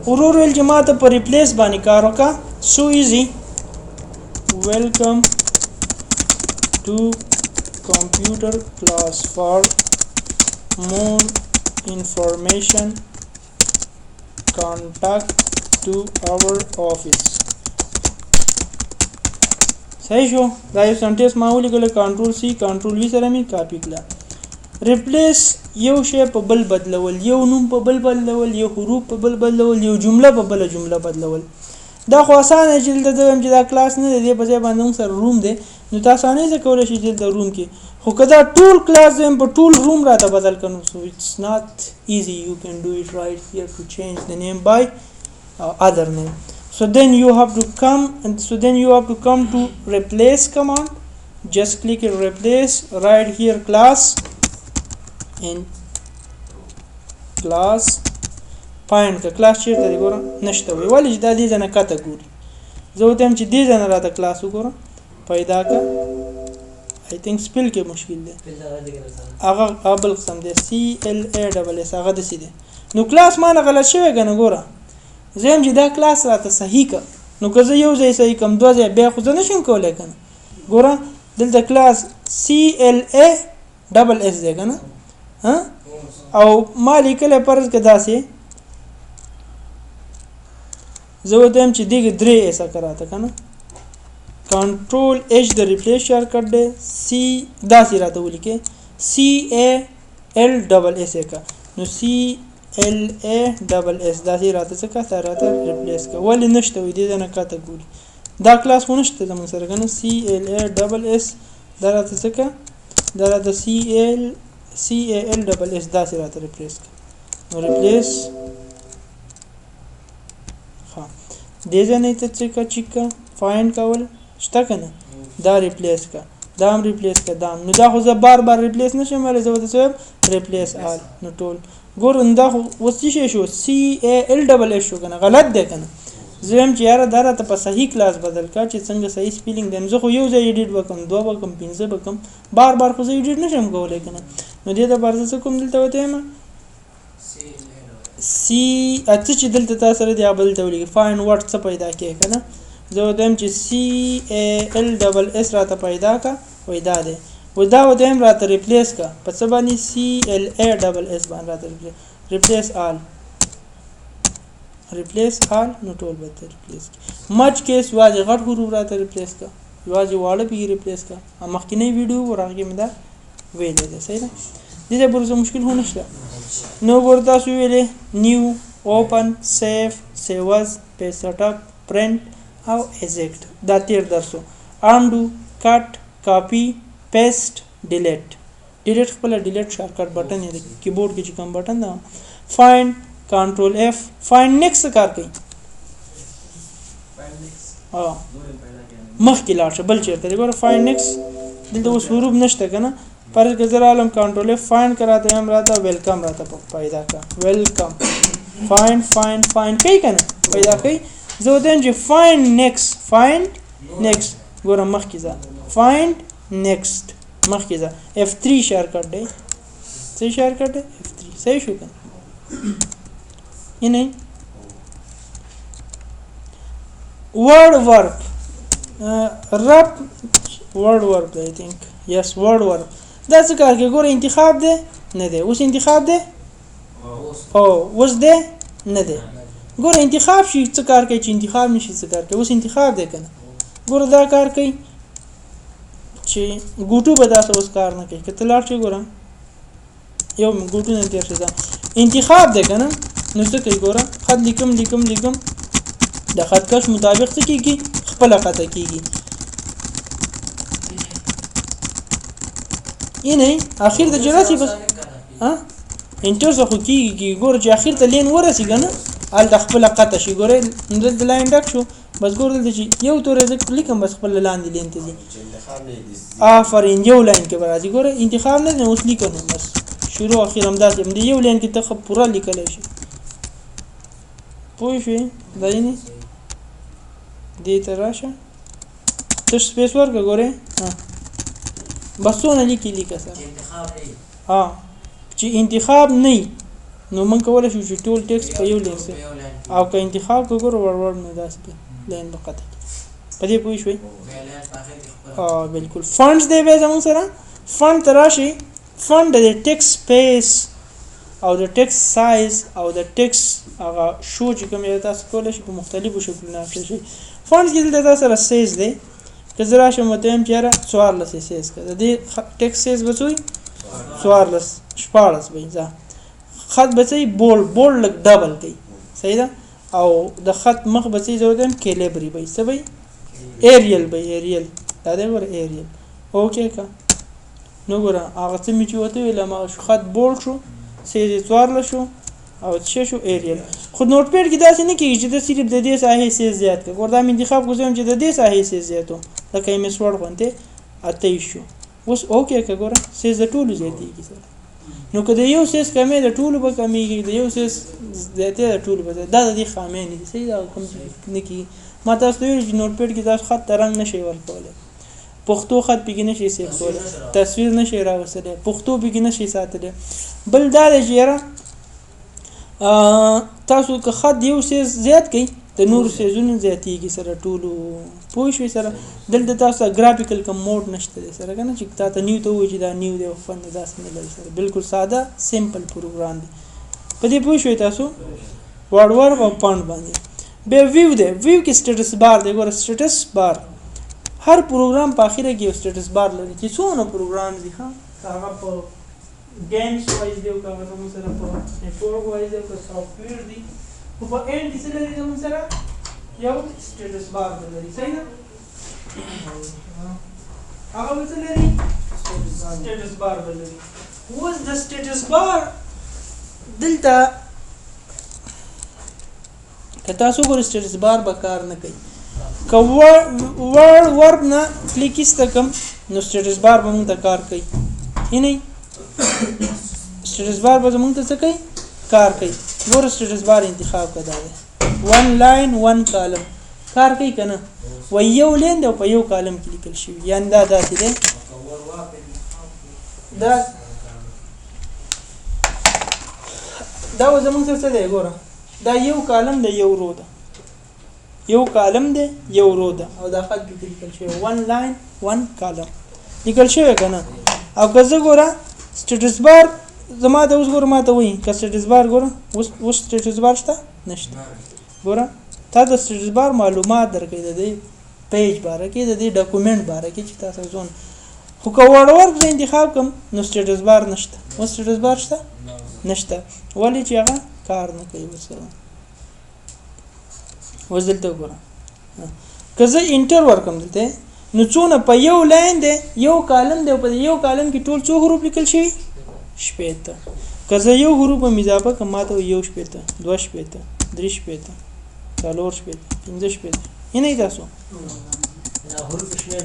ورور ویل چې ما ته په ریپلیس باندې کار وکړه سو ایزی ویلکم ټو کمپیوټر کلاس فار مور انفارمیشن contact to our office صحیح شو دا یو سنټنس ما ولیکل کنټرول سی کنټرول وی سره می کاپی کړه ریپلیس یو شی په بل بدلول یو نوم په بل بدلول یو حروف په بل بدلول یو جمله په بل جمله بدلول دا خو اسانه چې د دا کلاس نه دی په ځای باندې سره روم دی نو تاسو نه څه کولای شئ چې د روم کې خو کدا ټول کلاس هم په ټول روم راته بدل کړو so it's not easy you can do it right here to change the name by other name so then you have to come to replace command just click on replace right here class and class find the class چیرته دی ګوره نشته وی ولې دا دې ځنه کټګوري زه وتم چې دې ځنه راته کلاس وګوره پیدا کا I think spell کې مشکل دی هغه قابل قسم دی CLASS هغه د سیده نو کلاس ما نه غلط شوی کنه ګوره زم چې دا کلاس راته صحیح ک نو که زه یو ځای صحیح کم دوه ځای بیا خو زه نشم کولای کنه ګوره دلته کلاس CLASS دی کنه ها او ما لیکل پرز کې داسې زه وتم چې دغه درې ایسا کراته کنه کنټرول اچ د ریپلیس شارټکټ دی سی داسې راته ولیکه CALSS کا نو CLASS داسې راته څه کا راته ریپلیس کا ولې نشته وې دې نه کټګوري دا کلاس خو نشته زموږ سره کنه CLASS دا راته څه کا دا راته CALSS داسې راته ریپلیس کا نو ریپلیس دې ځنه ته څه کا چیکا فایند کول شته کنه دا ریپلیس کا دا هم ریپلیس کا دا نو دا خو زه بار بار ریپلیس نشم ولی زه وته سوم ریپلیس آل نو ټول ګور دا خو وڅی شو CALSS شو کنه غلط ده کنه زم چې یاره دا راته په صحیح کلاس بدل کا چې څنګه صحیح سپیلینګ دم زه خو یو ځای ایډیټ وکم دوه وکم پنځه وکم بار بار خو زه ایډیټ نشم کولای کنه نو دې د بارزه کوم دلته وته ما سی اته چې دلته تاسو سره دی ابل ته ولګي فاین ورډ څه پیدا کې کنه زه ودم چې CALSS راته پیدا کا وای دا دی و دا ودم راته ریپلیس کا په څه باندې CLASS باندې راته ریپلیس آل نو ټول به ریپلیس مچ کیس واځي غټ حروف راته ریپلیس کا واځي واړه به ریپلیس کا مخکینی ویډیو ورغه مې دا ویلې ده صحیح ده دې برزه مشکل هونه شته نو ورته سو ویلې نیو اوپن سیف سیوز پیسټ اپ پرنٹ او ایجیکټ دا تیر درسو انډو کټ کاپی پیسټ ډیلیټ خپل ډیلیټ شارټکټ بٹن دی کیبورډ کې چې کوم بٹن دا فایند کنټرول اف فایند نیکسټ کار کوي مخکې لاړ شه بل چیرته دی ګوره فایند نیکسټ دلته اوس حروف نشته کنه پر گزر عالم کنټرول اف فایند کراته هم راته ویلکم راته پیدا کا ویلکم فایند کوي کنه پیدا کوي زه ودم چې فایند نیکسټ ګوره مخکې ځه فایند نیکسټ مخکې ځه F3 شارټکټ دی څه شارټکټ دی F3 صحیح شو کنه نه word verb word verb I think yes word verb دا څه کار کوي ګوره انتخاب دی نه دی اوس انتخاب دی اوس دی نه دی ګوره انتخاب شي څه کار کوي چې انتخاب نشي څه کار کوي اوس انتخاب دی کنه ګوره دا کار کوي چې ګوټو به تاسو اوس کار نه کوي کته لاړ شي ګوره یو ګوټو نه تیر شي انتخاب دی کنه نو څه کوي ګوره خط لیکم د خط کش مطابق څه کیږي خپل خطه کیږي نه اخر د جراسي بس ها انټر زه خو کیږي ګوره چې اخر ته لین ورسي کنه ال د خپل قطه شي ګوره د لاین ډک شو بس ګوره د یو تورې ز کلیکم بس خپل لاندې لین ته ځي آفرین یو لاین کې راځي ګوره انتخاب نه اوس لیکم بس شروع اخر هم داسې هم دی یو لاین کې ته پورا لیکل شي پوه شئ دا یې دې ته راشه ته سپیس ورکړه ګوره بسونه لیکي سره ها چې انتخاب نه نو موږ کولای شو چې ټول ټیکس په یو لین او که انتخاب وکړو ور نه داسې په لین په قطع په دې پوه شوي بالکل فونټس دی به زموږ سره فونټ تراشي فونټ د ټیکس سپیس او د ټیکس سایز او د ټیکس هغه شو چې کوم یو تاسو کولای شي په مختلفو شکلونو اخلي شي فونټ کې دلته سره سایز دی که زه راشم ورته وایم چې یاره 14 سایز کړه د دې ټیکس سایز به څه وي 14 به ځه خط به څه بولډ لږ ډبل کوي صحیح ده او د خط مخ به څه زه ورته وایم کیلیبري به څه به ایریل به ایریل دا دی ګوره ایریل اوکې که نو ګوره هغه څه مې چې ورته ویل هماغه شو خط بولډ شو سایز 14 شو او څه شو ایریل خو نوټ پیډ کې داسې نه کېږي چې د صرف د دې ساحې سایز زیات کړه ګوره دا مې انتخاب کوم چې د دې ساحې سایز زیات و لکه ایم اس ورډ غوندې 28 شو اوس اوکې که ګوره سایز د ټولو زیاتېږي سره نو که د یو سایز کمې د ټولو به کمیږي د یو سایز زیاتې د ټولو به دا د دې خامې نه دي صحیح دا کوم نه کېږي ما تاسو ته ویل چې نوټ پیډ کې تاسو خط ته رنګ نشئ ورکولی پښتو خط پکې نشي سیو کولی تصویر نشي راوستلی پښتو پکې نشي ساتلی بل دا دی چې یاره تاسو که خط یو سیز زیات کړئ د نورو سیزونو زیاتېږي سره ټولو پوه شوئ سره دلته تاسو ته ګرافیکل کوم موډ نشته دی سره که نه چې تا ته نیو ته ووایي چې دا نیو دی او فن دی داسې نه لري سره بالکل ساده سمپل پروګرام دی په دې پوه شوئ تاسو وړ او پاڼ باندې بیا ویو دی ویو کې سټیټس بار دی ګوره سټیټس بار هر پروګرام په اخره کې یو سټیټس بار لري چې څونه پروګرام دي هغه په گیمز وایز دی او که زموږ سره په نیټورک وایز دی او که سافټویر دی خو په اینډ کې څه لري زموږ سره یو سټیټس بار به لري صحیح ده هغه به څه لري سټیټس بار به لري اوس د سټیټس بار دلته که تاسو ګورئ سټیټس بار به کار نه کوي که ورب نه کلیک ایسته کړم نو سټیټس بار به موږ ته کار کوي نه سټیټس بار به زموږ ته څه کوي کار کوي ګوره سټیټس بار انتخاب کړه دا دی 1 لاین 1 کالم کار کوي که نه و یو لین دی او په یو کالم کې لیکل شوي یعنې دا داسې دی دا به زموږ سره څه دی ګوره دا یو کالم دی یو رو ده یو کالم دی یو رو ده او دا خط پکې لیکل شوی 1 لاین 1 کالم لیکل شوی که نه او که زه ګوره سټیټس بار زما ته اوس ګوره ما ته وایي که سټیټس بار ګوره اوس سټیټس بار شته نشته ګوره تا د سټیټس بار معلومات درکوي د دې پیج باره کې د دې ډاکومنټ باره کې چې تاسو ځون خو که وړ زه انتخاب کړم نو سټیټس بار نشته اوس سټیټس بار شته نشته ولې چې هغه کار نه کوي ورسره اوس دلته وګوره که زه انټر ورکړم دلته نو څونه په یو لاین دی یو کالم دی او په یو کالم کې ټول څو حروف لیکل شوي 80 که زه یو حروف هم اضافه کړم ما ته 1 80 2 80 3 80 4 80 5 80 نه تاسو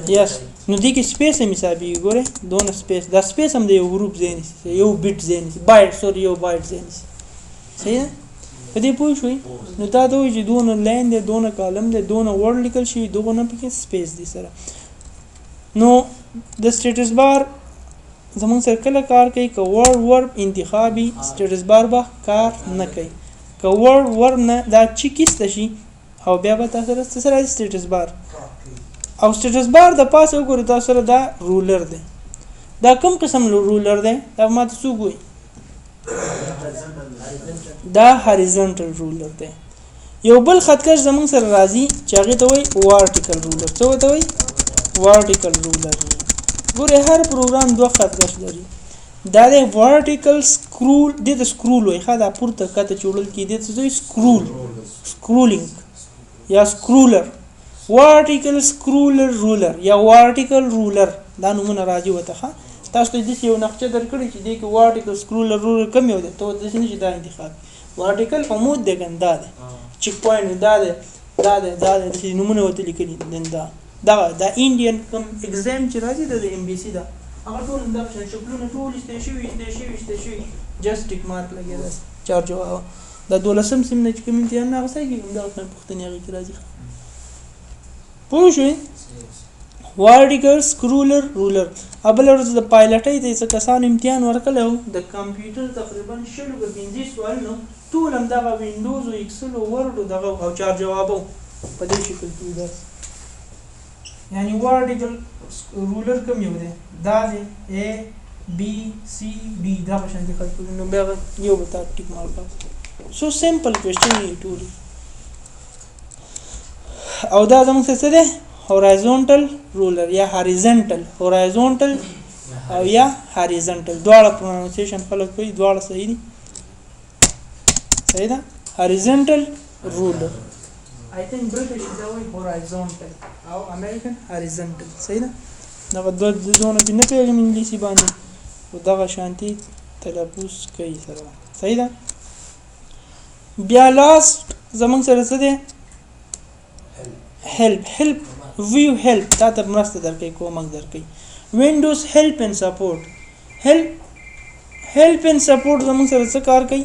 یس نو دې کې سپیس هم حسابېږي ګورئ دونه سپیس دا سپیس هم د یو حروف ځای نیسي یو بیټ ځای نیسي بایټ سوري یو بایټ ځای نیسي صحیح ده په دې پوه شوئ نو تا ته وایي چې دونه لاین دی دونه کالم دی دونه ورډ لیکل شوي دغونه پکې سپیس دی سره نو د سټیټس بار زموږ سره کله کار کوي که ورب انتخابي سټیټس بار به کار نه کوي که ورب نه دا چیک ایسته شي او بیا به تاسو سره څه سره سټیټس بار او سټیټس بار د پاسه وګورئ تاسو سره دا رولر دی دا کوم قسم رولر دی دا ما ته څوک وایي دا هاریزونټل رولر دی یو بل خطکش زموږ سره راځي چې هغې ته وایي وارټیکل رولر څه ورته وایي وارټیکل رولر ګورئ هر پروګرام دوه خطکش لري دا دی وارټیکل سکرول دې ته سکرول وایي ښه دا پورته کته چې وړل کېږي دې ته څه وایي سکرولینګ یا سکرولر وارټیکل سکرولر رولر یا وارټیکل رولر دا نومونه راځي ورته ښه تاسو ته داسې یو نقشه درکړې چې دې کې وارټیکل سکرولر رولر کوم یو دی ته داسې نه چې دا انتخاب وارټیکل عمود دی ګن دا دی چیک پوینټ دا دی داسې نومونه ورته لیکلي دا انډین کوم اگزام چې راځي د ام بي سي دا هغه ټول دغه شکلونه ټول ایسته شوي جسټ ټیک مارک لګیا دی چار جواب دا 12 سم نه چې کوم امتحان نه اغوستی کېږي همدغه پوښتنې هغې کې راځي پوه شوې وارډیګر سکرولر رولر ابل ورځ د پایلټۍ د څه کسان امتحان ورکړو د کمپیوټر تقریبا 15 سوال نو ټول هم دغه وینډوز او ایکسل او ورډ او دغه او چار جوابو په دې شکل کې ده. یعنی وارډیګر رولر کوم یو دی دا دی A B C D دا په شان دي خلکو نو بیا یو به تاسو ټیک مارک سو سمپل کوېسچن یې ټول او دا زموږ څه دی horizontal ruler یا horizontal horizontal او یا horizontal دواړه پرونانسیشن خلک کوي دواړه صحیح دي صحیح ده horizontal ruler I think British دا وایي horizontal او American horizontal صحیح ده دغه دوه نه پیږم انګلیسي باندې او دغه شانتي تلفظ کوي سره صحیح ده. بیا لاست زمونږ سره څه دی help view help دا ته مرسته درکوي کومک درکوي windows help and support help and support زموږ سره څه کار کوي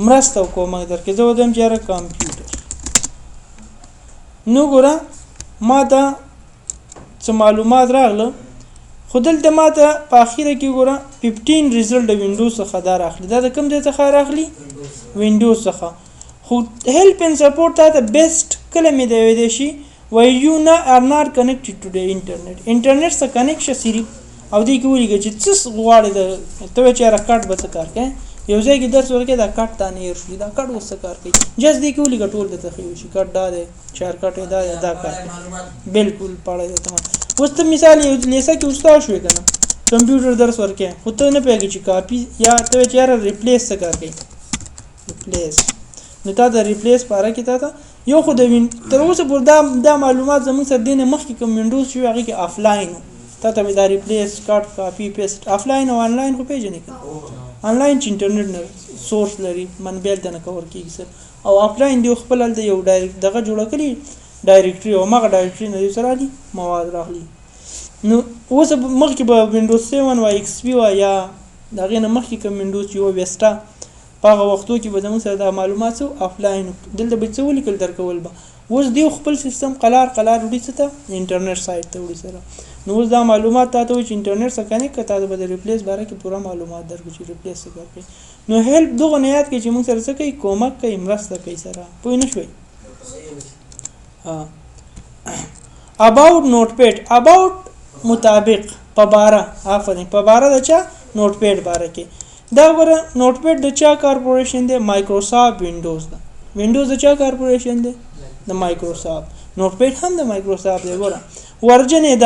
مرسته او کومک درکوي زه ودم چې یاره کمپیوټر نو ګوره ما ته څه معلومات راغله خو دلته ما ته په اخره کې ګوره 15 ریزلټ د وینډوز څخه دا راغلی دا د کوم ځای څخه راغلی وینډوز څخه خو help and support ته بیسټ کله مې دی ویلی شي why you are not connected to the internet سره کنیکټ شه سری او دې کې ولیکه چې څه غواړي د ته چې راکټ به څه کار کوي یو ځای کې درس ورکې دا کټ تا نه شي دا کټ وسه کار کوي جس دې کې ولیکه ټول د تخیل شي کټ دا دی چار کټ دا کار بالکل پړای ته اوس ته مثال یو لیسه کې استاد شوې کنه کمپیوټر درس ورکې خو ته نه پیږي چې کاپی یا ته چې ریپلیس څه کار کوي ریپلیس نو تا دا ریپلیس پاره کې تا یو خو د تر اوسه پر دا معلومات زموږ سره دینه مخکې کوم وینډوز شو هغه کې آفلاین تا ته دا ریپلیس کټ کاپی پیسټ آفلاین او آنلاین خو پیژنې کړه آنلاین چې انټرنیټ نه سورس لري منبع ته نه کور کیږي سر او آفلاین دی خپل د یو ډایرکټ دغه جوړ کړي ډایرکټري او مغه ډایرکټري نه سره دي مواد راغلي نو اوس مخکې به وینډوز 7 او ایکس پی یا دغه نه مخکې کوم وینډوز یو وستا په هغه وختو کې به زموږ سره دا معلومات سو آفلاین دلته به څه ولیکل درکول به اوس دی خپل سیستم قلار وړي څه ته انټرنیټ سایت ته وړي سره نو اوس دا معلومات تاسو چې انټرنیټ سره کنیکټ کړه تاسو به د ریپلیس باره کې پوره معلومات درکړي چې ریپلیس څه کوي نو هیلپ دغه نه یاد کې چې موږ سره څه کوي کومک کوي مرسته کوي سره پوه نه شوي about notepad about مطابق په باره افرین په باره د چا نوټپیډ باره کې دا ور نوټپیډ د چا کارپوریشن دی مایکروسافټ وینډوز دا وینډوز د چا کارپوریشن دی د مایکروسافټ نوټپیډ هم د مایکروسافټ دی ګوره ورجن یې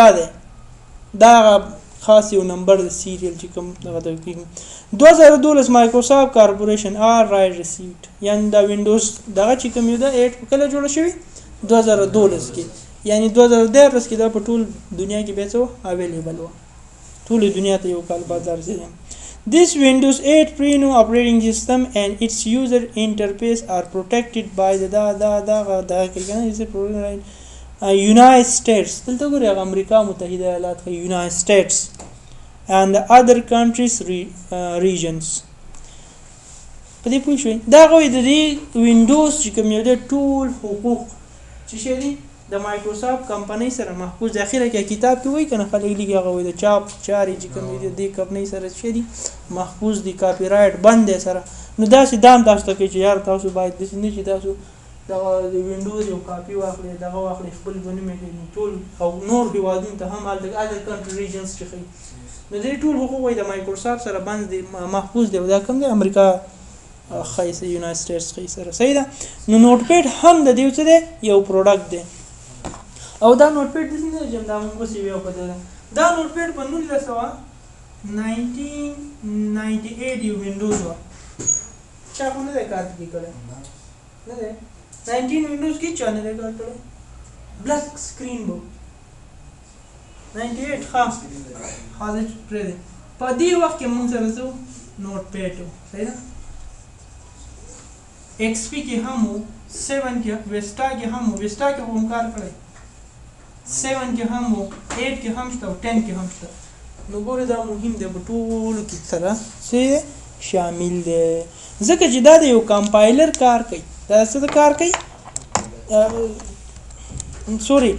دا خاص یو نمبر د سیریل چې کوم دغه د 2012 مایکروسافټ کارپوریشن آر رائټ ریسیوډ یعنی دا وینډوز دغه چې کوم یو د 8 په کله جوړ شوی 2012 کې یعنی 2013 کې دا په ټول دنیا کې به څو اویلیبل و ټول دنیا ته یو کال بازار شي This Windows 8 Pre-new operating system and its user interface are protected by the United States دلته ګورئ امریکا متحده ایالات کې United States and the other countries regions په دې پوه شئ دا غوي د وینډوز چې کوم یو د ټول حقوق چې شي د مایکروسافټ کمپنۍ سره محفوظ ذخیره کې کتاب کې وایي کنه خلک لګي هغه د چاپ چاري چې کوم دي کمپنۍ سره شي محفوظ دي کاپی رائټ بند سره نو دا سي دام تاسو ته چې یار تاسو باید د سینې چې تاسو د وینډوز یو کاپی واخلئ دغه واخلئ خپل ونیمه کې ټول او نور هیوادونو ته هم د اذر کنټری ریجنز چې خي نو دې ټول حقوق وي د مایکروسافټ سره بند دي محفوظ دي دا کوم د امریکا خاصه یونایټډ سټیټس خي سره صحیح ده نو نوټپیډ هم د دې څه دی یو پروډکټ دی او دا نوټپیډ د څه جام دا موږ سی ویو پته دا نوټپیډ په 1998 یو وینډوز و چا په نه کار کې کړه نه ده 19 وینډوز کې چا نه کار کړه بلیک سکرین بو 98 خاص حاضر پرې په دې وخت کې موږ سره زو نوټپیډ صحیح ده ایکس پی کې هم 7 کې وستا کې هم وستا کې هم کار کړی 7 کې هم 8 کې هم شته او 10 کې هم شته نو ګوره دا مهم دی په ټولو کې سره څه شامل دی ځکه چې دا د یو کمپایلر کار کوي دا څه کار کوي سوري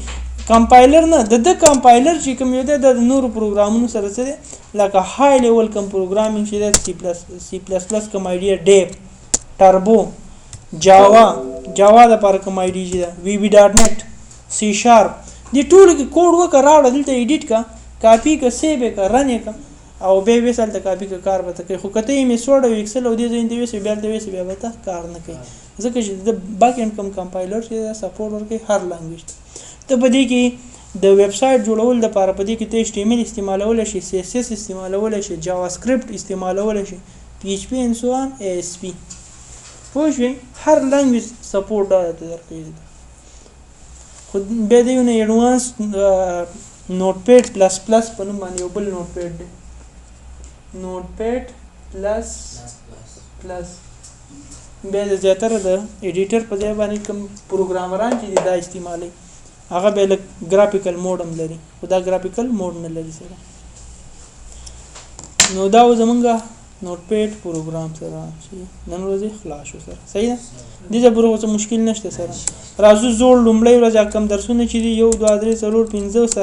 کمپایلر نه د کمپایلر چې کوم یو د نورو پروګرامونو سره سره لکه های لیول کم پروګرامینګ چې د سی پلس پلس کوم ایډیا ډیپ ټربو جاوا د پر کوم ایډیا وی بی ډاټ نت سی شارپ دې ټول کې کوډ وکړه دلته ایډیټ کا کاپی کا سیو کا رن کا او به وسل ته کاپی کا کار به کوي خو کته یې میسوډ او ایکسل او دې ځین دی وسې بیا به کار نه کوي ځکه چې د بیک اینڈ کم کمپایلر چې سپورټ ورکوي هر لانګویج ته په دې کې د ویب سټ جوړول د لپاره په دې کې ته HTML استعمالول شي CSS استعمالول شي جاوا سکرپټ استعمالول شي PHP and so on ASP پوه شئ هر لانګویج سپورټ درکوي خو به دې نه ایډوانس نوټ پیډ پلس پلس په نوم باندې یو بل نوټ پیډ دی نوټ پیډ پلس پلس به زیاتره د ایډیټر په ځای باندې کوم پروګرامران چې دا استعمالي هغه به ګرافیکل موډ هم لري خو دا ګرافیکل موډ نه لري سره نو دا زمونږه نوټ پیډ پروګرام سره چې نن ورځې خلاص شو سره صحیح ده دې زبر څه مشکل نشته سره راځو زوړ لومړی ورځ کم درسونه چې 1 2 3 4 5 سره